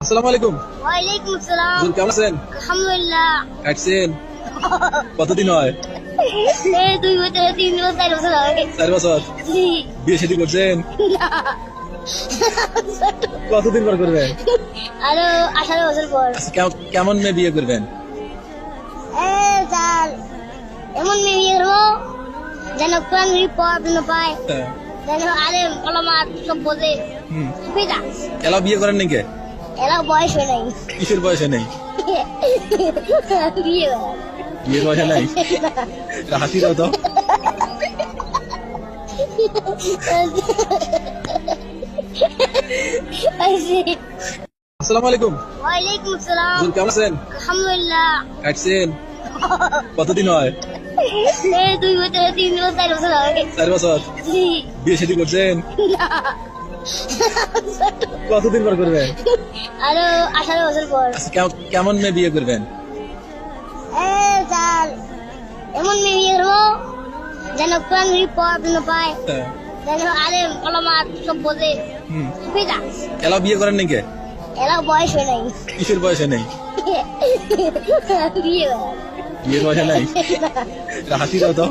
আসসালামু আলাইকুম। ওয়ালাইকুম আসসালাম। হুজুর কেমন আছেন? আলহামদুলিল্লাহ। খাইছেন? কতদিন হয়? এই 2 বছর 3 বছর 4 বছর হবে। 4 বছর। জি। বিয়ে শাদী করছেন? না। কতদিন পর করবেন? আরো 18 বছর পর। আচ্ছা, কেমন মেয়ে বিয়ে করবেন? স্যার এমন মেয়ে বিয়ে করবো যেন কোরআন পড়ানো পায়, হ্যাঁ। যেন আলেম ওলামা সব বোঝে। হুম। বুঝা এলা বিয়ে করেন নাকি? এরা বয়স হয়ে নাই। কিসের বয়সে নেই? বিয়ে করে। বিয়ের বয়সে নাই? হাসি দাও তো। আসসালামু আলাইকুম। ওয়ালাইকুম আসসালাম। হুজুর কেমন আছেন? আলহামদুলিল্লাহ। খাইছেন? কতদিন হয়? এই 2 বছর 3 বছর 4 বছর হবে। 4 বছর। জি। বিয়ে শাদী করছেন? না। কতদিন পর করবেন? আরো 18 বছর পর। আচ্ছা, কেমন মেয়ে বিয়ে করবেন? স্যার এমন মেয়ে বিয়ে করবো যেন কোরআন পড়ানো পায়, হ্যাঁ। যেন আলেম ওলামা সব বোঝে। হুম। বুঝা এলা বিয়ে করেন নাকি? এরা বয়স হয়ে নাই। কিসের বয়সে নেই? বিয়ে করে। বিয়ের বয়সে নাই? হাসি দাও তো।